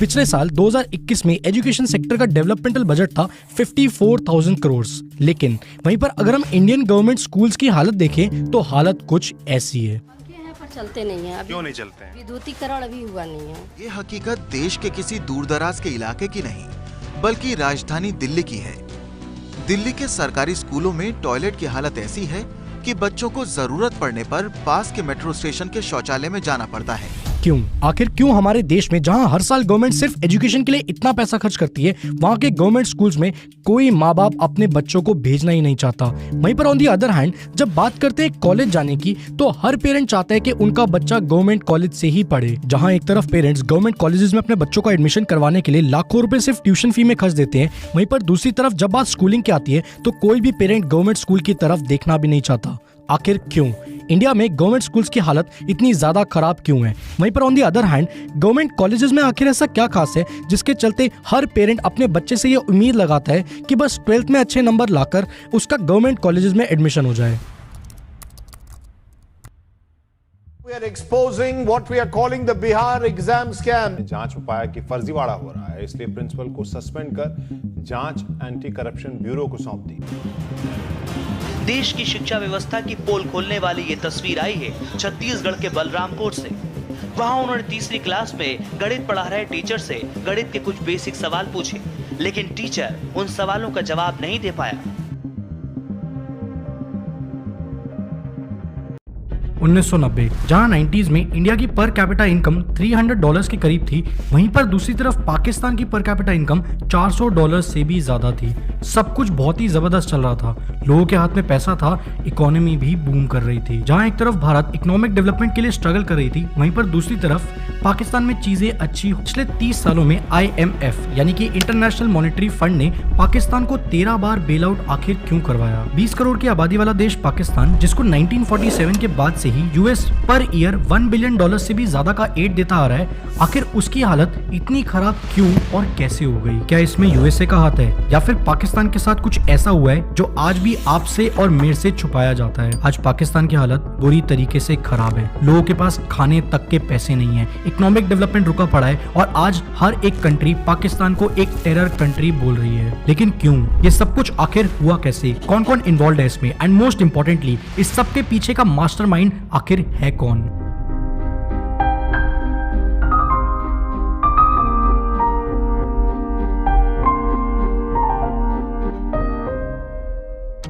पिछले साल 2021 में एजुकेशन सेक्टर का डेवलपमेंटल बजट था 54,000 करोड़। लेकिन वहीं पर अगर हम इंडियन गवर्नमेंट स्कूल्स की हालत देखें तो हालत कुछ ऐसी है। चलते नहीं है। क्यों नहीं चलते हैं? विद्युतीकरण अभी हुआ नहीं है। ये हकीकत देश के किसी दूरदराज के इलाके की नहीं, बल्कि राजधानी दिल्ली की है। दिल्ली के सरकारी स्कूलों में टॉयलेट की हालत ऐसी है कि बच्चों को जरूरत पड़ने पर पास के मेट्रो स्टेशन के शौचालय में जाना पड़ता है। आखिर क्यों हमारे देश में जहां हर साल गवर्नमेंट सिर्फ एजुकेशन के लिए इतना पैसा खर्च करती है, वहां के गवर्नमेंट स्कूल्स में कोई माँ बाप अपने बच्चों को भेजना ही नहीं चाहता। वहीं पर ऑन दी अदर हैंड जब बात करते हैं कॉलेज जाने की, तो हर पेरेंट चाहता है कि उनका बच्चा गवर्नमेंट कॉलेज से ही पढ़े। जहां एक तरफ पेरेंट्स गवर्नमेंट कॉलेजेस में अपने बच्चों का एडमिशन करवाने के लिए लाखों रुपए सिर्फ ट्यूशन फी में खर्च देते हैं, वहीं पर दूसरी तरफ जब बात स्कूलिंग की आती है तो कोई भी पेरेंट गवर्नमेंट स्कूल की तरफ देखना भी नहीं चाहता। आखिर क्यों इंडिया में गवर्नमेंट स्कूल्स की हालत इतनी ज्यादा खराब क्यों है? वहीं पर on the other hand government colleges में आखिर ऐसा क्या खास है जिसके चलते हर पेरेंट अपने बच्चे से ये उम्मीद लगाता है कि बस 12th में अच्छे नंबर लाकर उसका गवर्नमेंट कॉलेजेस में एडमिशन हो जाए। We are exposing what we are calling the Bihar exam scam. जांच में पाया कि फर्जीवाड़ा हो रहा है, इसलिए प्रिंसिपल को सस्पेंड कर जांच एंटी करप्शन ब्यूरो को सौंप दी। देश की शिक्षा व्यवस्था की पोल खोलने वाली ये तस्वीर आई है छत्तीसगढ़ के बलरामपुर से। वहां उन्होंने तीसरी क्लास में गणित पढ़ा रहे टीचर से गणित के कुछ बेसिक सवाल पूछे, लेकिन टीचर उन सवालों का जवाब नहीं दे पाया। 1990 जहां 90s में इंडिया की पर कैपिटा इनकम $300 के करीब थी, वहीं पर दूसरी तरफ पाकिस्तान की पर कैपिटा इनकम $400 से भी ज्यादा थी। सब कुछ बहुत ही जबरदस्त चल रहा था, लोगों के हाथ में पैसा था, इकोनॉमी भी बूम कर रही थी। जहां एक तरफ भारत इकोनॉमिक डेवलपमेंट के लिए स्ट्रगल कर रही थी, वहीं पर दूसरी तरफ पाकिस्तान में चीजें अच्छी। पिछले 30 सालों में IMF यानी कि इंटरनेशनल मॉनेटरी फंड ने पाकिस्तान को 13 बार बेल आउट आखिर क्यों करवाया? 20 करोड़ की आबादी वाला देश पाकिस्तान, जिसको 1947 के बाद से ही US पर ईयर $1 बिलियन से भी ज्यादा का एड देता आ रहा है, आखिर उसकी हालत इतनी खराब क्यों और कैसे हो गई? क्या इसमें USA का हाथ है या फिर पाकिस्तान के साथ कुछ ऐसा हुआ है जो आज भी आपसे और मेरे से छुपाया जाता है? आज पाकिस्तान की हालत बुरी तरीके से खराब है, लोगों के पास खाने तक के पैसे नहीं है, इकोनॉमिक डेवलपमेंट रुका पड़ा है और आज हर एक कंट्री पाकिस्तान को एक टेरर कंट्री बोल रही है। लेकिन क्यों? ये सब कुछ आखिर हुआ कैसे? कौन कौन इन्वॉल्व है इसमें? एंड मोस्ट इंपॉर्टेंटली इस सब के पीछे का मास्टरमाइंड आखिर है कौन?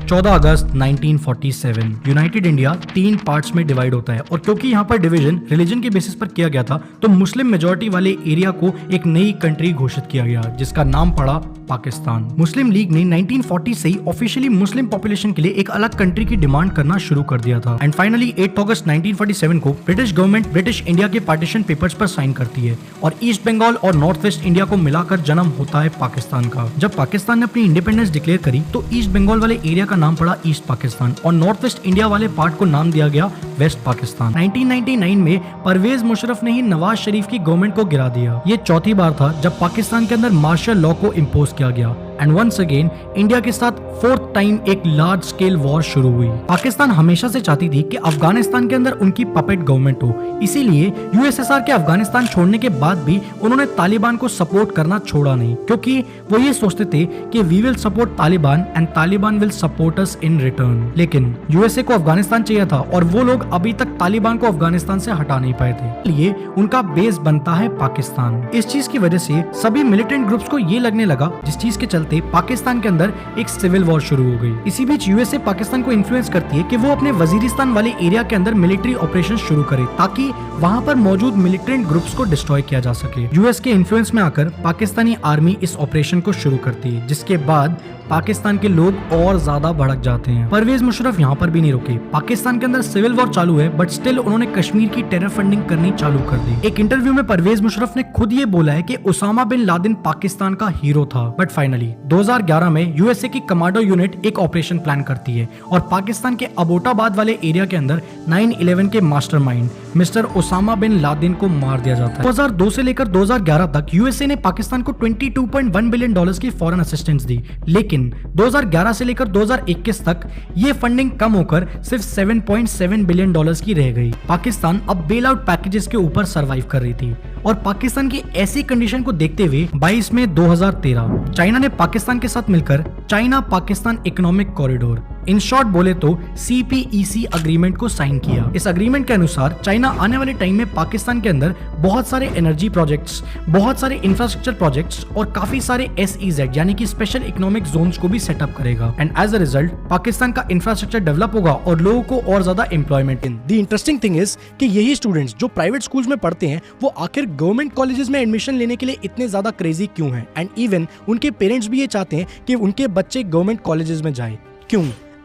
14 अगस्त 1947 यूनाइटेड इंडिया 3 पार्ट्स में डिवाइड होता है, और क्योंकि यहाँ पर डिवीजन रिलीजन के बेसिस पर किया गया था, तो मुस्लिम मेजॉरिटी वाले एरिया को एक नई कंट्री घोषित किया गया जिसका नाम पड़ा पाकिस्तान। मुस्लिम लीग ने 1940 से ही ऑफिशियली मुस्लिम पॉपुलेशन के लिए एक अलग कंट्री की डिमांड करना शुरू कर दिया था। एंड फाइनली 8 अगस्त 1947 को ब्रिटिश गवर्नमेंट ब्रिटिश इंडिया के पार्टीशन पेपर्स पर साइन करती है और ईस्ट बंगाल और नॉर्थ वेस्ट इंडिया को मिलाकर जन्म होता है पाकिस्तान का। जब पाकिस्तान ने अपनी इंडिपेंडेंस डिक्लेयर करी तो ईस्ट बंगाल वाले एरिया का नाम पड़ा ईस्ट पाकिस्तान और नॉर्थ वेस्ट इंडिया वाले पार्ट को नाम दिया गया वेस्ट पाकिस्तान। 1999 में परवेज मुशर्रफ ने ही नवाज शरीफ की गवर्नमेंट को गिरा दिया। ये चौथी बार था जब पाकिस्तान के अंदर मार्शल लॉ को इम्पोज किया गया एंड वंस अगेन इंडिया के साथ 4th टाइम एक लार्ज स्केल वॉर शुरू हुई। पाकिस्तान हमेशा से चाहती थी कि अफगानिस्तान के अंदर उनकी पपेट गवर्नमेंट हो, इसीलिए यूएसएसआर के अफगानिस्तान छोड़ने के बाद भी उन्होंने तालिबान को सपोर्ट करना छोड़ा नहीं, क्योंकि वो ये सोचते थे कि we will support Taliban and Taliban will support us in return. लेकिन यूएसए को अफगानिस्तान चाहिए था और वो लोग अभी तक तालिबान को अफगानिस्तान से हटा नहीं पाए थे, इसलिए उनका बेस बनता है पाकिस्तान। इस चीज की वजह से सभी मिलिटेंट ग्रुप्स को ये लगने लगा, जिस चीज के चलते पाकिस्तान के अंदर एक सिविल वॉर शुरू हो गई। इसी बीच यूएसए पाकिस्तान को इन्फ्लुएंस करती है कि वो अपने वजीरिस्तान वाले एरिया के अंदर मिलिट्री ऑपरेशन शुरू करे ताकि वहां पर मौजूद मिलिटेंट ग्रुप्स को डिस्ट्रॉय किया जा सके। यूएस के इन्फ्लुएंस में आकर पाकिस्तानी आर्मी इस ऑपरेशन को शुरू करती है, जिसके बाद पाकिस्तान के लोग और ज्यादा भड़क जाते हैं। परवेज मुशर्रफ यहाँ पर भी नहीं रुके, पाकिस्तान के अंदर सिविल वॉर चालू है बट स्टिल उन्होंने कश्मीर की टेरर फंडिंग करनी चालू कर दी। एक इंटरव्यू में परवेज मुशर्रफ ने खुद ये बोला है कि उसामा बिन लादेन पाकिस्तान का हीरो था। बट फाइनली 2011 में यूएसए की कमांडो यूनिट एक ऑपरेशन प्लान करती है और पाकिस्तान के अबोटाबाद वाले एरिया के अंदर 9/11 के mastermind mister Osama bin Laden को मार दिया जाता है। 2002 से लेकर 2011 तक यूएसए ने पाकिस्तान को $22.1 बिलियन की फॉरेन असिस्टेंस दी, लेकिन 2011 से लेकर 2021 तक ये फंडिंग कम होकर सिर्फ $7.7 बिलियन की रह गई। पाकिस्तान अब बेल आउट पैकेजेस के ऊपर सर्वाइव कर रही थी और पाकिस्तान की ऐसी कंडीशन को देखते हुए 22 मई 2013 चाइना ने पाकिस्तान के साथ मिलकर China Pakistan economic corridor, in short बोले तो CPEC अग्रीमेंट को साइन किया। इस अग्रीमेंट के अनुसार चाइना आने वाले टाइम में पाकिस्तान के अंदर बहुत सारे एनर्जी प्रोजेक्ट्स, बहुत सारे इंफ्रास्ट्रक्चर प्रोजेक्ट्स और काफी सारे SEZ यानी कि स्पेशल इकोनॉमिक जोन्स को भी सेटअप करेगा and as a result Pakistan का इंफ्रास्ट्रक्चर डेवलप होगा और लोगों को और ज्यादा employment. The interesting thing is कि यही स्टूडेंट्स जो प्राइवेट स्कूल्स में पढ़ते हैं वो आखिर गवर्नमेंट कॉलेजेस में एडमिशन लेने के लिए इतने ज्यादा क्रेजी क्यों हैं, एंड इवन उनके पेरेंट्स भी ये चाहते हैं कि उनके बच्चे गवर्नमेंट कॉलेजेस में जाए। क्यों?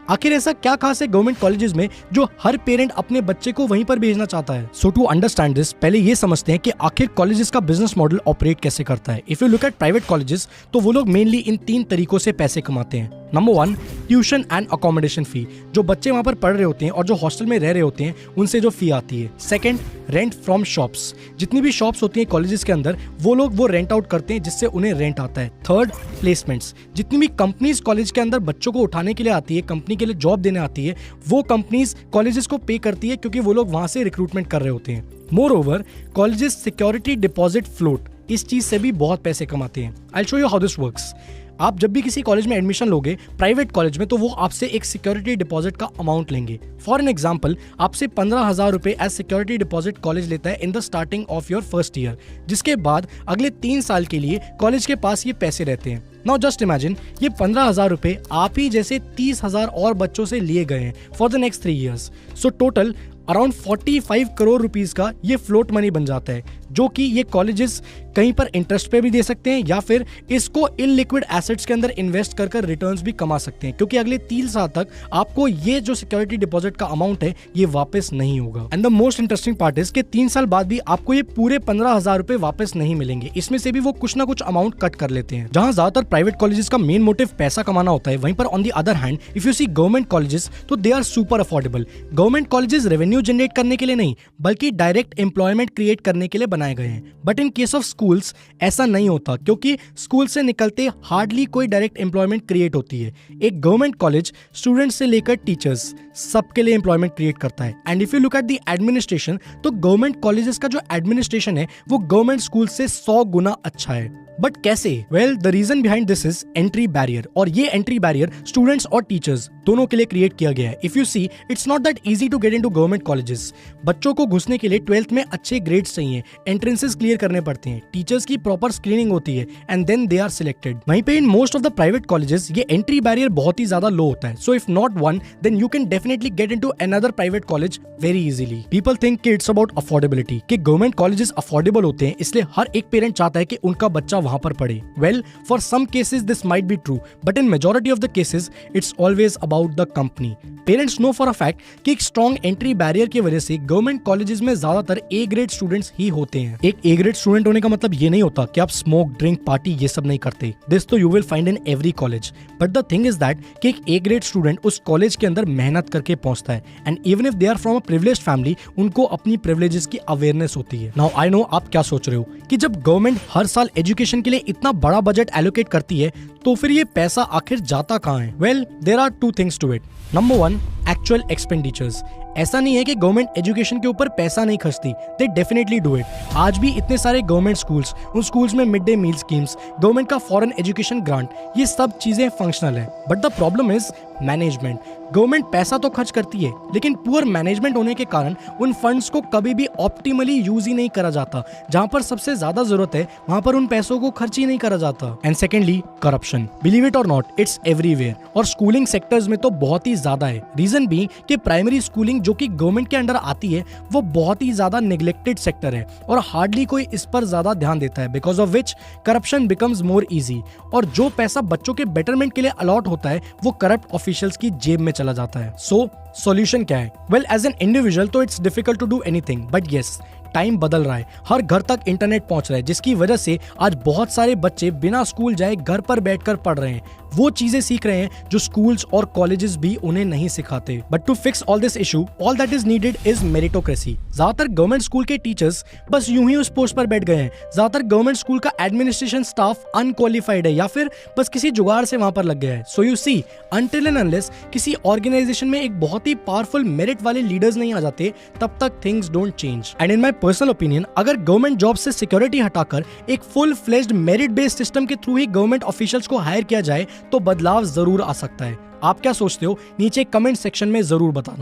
आखिर ऐसा क्या खास है गवर्नमेंट कॉलेजेस में जो हर पेरेंट अपने बच्चे को वहीं पर भेजना चाहता है? सो टू अंडरस्टैंड दिस, पहले ये समझते हैं कि आखिर कॉलेजेस का बिजनेस मॉडल ऑपरेट कैसे करता है। If you look at private colleges तो वो लोग मेनली इन 3 तरीकों से पैसे कमाते हैं। नंबर 1, ट्यूशन एंड अकोमोडेशन फी, जो बच्चे वहां पर पढ़ रहे होते हैं और जो हॉस्टल में रह रहे होते हैं उनसे जो फी आती है। सेकंड, रेंट फ्रॉम शॉप्स, जितनी भी शॉप्स होती हैं कॉलेजेस के अंदर वो लोग वो रेंट आउट करते हैं जिससे उन्हें रेंट आता है। थर्ड, प्लेसमेंट्स, जितनी भी कंपनीज कॉलेज के अंदर बच्चों को उठाने के लिए आती है, कंपनी के लिए जॉब देने आती है, वो कंपनीज कॉलेजेस को पे करती है क्योंकि वो लोग वहां से रिक्रूटमेंट कर रहे होते हैं। More over, colleges security deposit float, इस चीज से भी बहुत पैसे कमाते हैं। I will show you how this works. आप जब भी किसी कॉलेज में एडमिशन लोगे प्राइवेट कॉलेज में, तो वो आपसे एक सिक्योरिटी डिपॉजिट का अमाउंट लेंगे। फॉर एन एग्जांपल, आपसे 15,000 रुपए एज सिक्योरिटी डिपॉजिट कॉलेज लेता है in the starting of your first year, जिसके बाद अगले 3 साल के लिए कॉलेज के पास ये पैसे रहते हैं। नाउ जस्ट इमेजिन, ये 15,000 रुपए आप ही जैसे 30,000 और बच्चों से लिए गए हैं for the next 3 years. So total around 45 crore rupees का ये फ्लोट मनी बन जाता है, जो कि ये कॉलेजेस कहीं पर इंटरेस्ट पे भी दे सकते हैं या फिर इसको इलिक्विड एसेट्स के अंदर इन्वेस्ट कर रिटर्न्स भी कमा सकते हैं, क्योंकि अगले 3 साल तक आपको ये जो सिक्योरिटी डिपॉजिट का अमाउंट है ये वापस नहीं होगा। And the most interesting part is कि 3 साल बाद भी आपको ये पूरे 15,000 रुपए वापस नहीं मिलेंगे, इसमें से भी वो कुछ ना कुछ अमाउंट कट कर लेते हैं। जहां ज्यादातर प्राइवेट कॉलेजेस का मेन मोटिव पैसा कमाना होता है, वहीं पर on the other hand if you see government colleges तो they are super affordable. Government colleges revenue generate करने के लिए नहीं बल्कि डायरेक्ट एम्प्लॉयमेंट क्रिएट करने के लिए बनाए गए हैं। But in case of schools ऐसा नहीं होता, क्योंकि स्कूल से निकलते हार्डली कोई डायरेक्ट एम्प्लॉयमेंट क्रिएट होती है। एक गवर्नमेंट कॉलेज स्टूडेंट्स से लेकर टीचर्स सबके लिए एम्प्लॉयमेंट क्रिएट करता है। And if you look at the administration, तो गवर्नमेंट कॉलेजेस का जो एडमिनिस्ट्रेशन है वो गवर्नमेंट स्कूल से 100 गुना अच्छा है। बट कैसे? Well, the reason behind this is entry barrier, और ये एंट्री बैरियर स्टूडेंट्स और टीचर्स दोनों के लिए क्रिएट किया गया है। If you see, it's not that easy to get into government colleges. बच्चों को घुसने के लिए 12th में अच्छे ग्रेड्स चाहिए, एंट्रेंसेस क्लियर करने पड़ते हैं, टीचर्स की प्रॉपर स्क्रीनिंग होती है and then they are selected. वहीं पे in most of the private colleges ये एंट्री बैरियर बहुत ही ज्यादा लो होता है। So if not one, then you can definitely get into another private college very easily. People think कि it's about affordability, कि गवर्नमेंट कॉलेजेस अफोर्डेबल होते हैं इसलिए हर एक पेरेंट चाहता है कि उनका बच्चा वहां पर पढ़े। Well, for some cases this might be true, but in majority of the cases it's always about the company. Parents know for a fact कि एक strong entry barrier की वजह से गवर्नमेंट कॉलेजेस में ज्यादातर A grade स्टूडेंट्स ही होते हैं। एक A grade स्टूडेंट होने का मतलब ये नहीं होता कि आप स्मोक, ड्रिंक, पार्टी ये सब नहीं करते। This तो you will find in every college. But the thing is that कि एक A grade स्टूडेंट उस कॉलेज के अंदर मेहनत करके पहुंचता है, and even if they are from a privileged family, उनको अपनी privileges की अवेयरनेस होती है। Now I know आप क्या सोच रहे हो कि जब गवर्नमेंट हर साल एजुकेशन के लिए इतना बड़ा बजट एलोकेट करती है तो फिर ये पैसा आखिर जाता कहाँ है? Well, there are 2 things to it. Number 1, actual expenditures. ऐसा नहीं है कि गवर्नमेंट एजुकेशन के ऊपर पैसा नहीं खर्चती, दे डेफिनेटली डू इट। आज भी इतने सारे गवर्नमेंट स्कूल्स, उन स्कूल्स में mid day meal schemes, government का फॉरेन एजुकेशन ग्रांट, ये सब चीजें फंक्शनल है। But the problem is management. Government पैसा तो खर्च करती है, लेकिन पुअर मैनेजमेंट होने के कारण उन फंड्स को कभी भी ऑप्टिमली यूज ही नहीं करा जाता। जहां पर सबसे ज्यादा जरूरत है वहां पर उन पैसों को खर्च ही नहीं करा जाता। And secondly, corruption. Believe it और नॉट, इट्स एवरीवेयर, और स्कूलिंग सेक्टर्स में तो बहुत ही ज्यादा है। रीजन भी कि प्राइमरी स्कूलिंग जो कि गवर्नमेंट के अंडर आती है वो बहुत ही ज्यादा नेग्लेक्टेड सेक्टर है और हार्डली कोई इस पर ज्यादा ध्यान देता है, because of which corruption becomes more easy. और जो पैसा बच्चों के बेटरमेंट के लिए अलॉट होता है वो करप्ट ऑफिशियल्स की जेब में चला जाता है। सो सॉल्यूशन क्या है? वेल, एज एन इंडिविजुअल तो it's difficult to do anything, but yes, time बदल रहा है, हर घर तक इंटरनेट पहुंच रहा है, जिसकी वजह से आज बहुत सारे बच्चे बिना स्कूल जाए घर पर बैठकर पढ़ रहे हैं। वो चीजें सीख रहे हैं जो स्कूल्स और कॉलेजेस भी उन्हें नहीं सिखाते। But to fix all this issue, all that is needed is meritocracy. ज्यादातर गवर्नमेंट स्कूल के टीचर्स बस यूं ही उस पोस्ट पर बैठ गए हैं। ज्यादातर गवर्नमेंट स्कूल का एडमिनिस्ट्रेशन स्टाफ अनक्वालिफाइड है या फिर बस किसी जुगाड़ से वहां पर लग गया है। So you see, until and unless किसी ऑर्गेनाइजेशन में एक बहुत ही पावरफुल मेरिट वाले लीडर्स नहीं आ जाते, तब तक things don't change. And in my personal opinion, अगर गवर्नमेंट जॉब से सिक्योरिटी हटाकर एक full fledged merit based system के थ्रू ही गवर्नमेंट ऑफिशियल्स को हायर किया जाए तो बदलाव जरूर आ सकता है। आप क्या सोचते हो? नीचे कमेंट सेक्शन में जरूर बताना।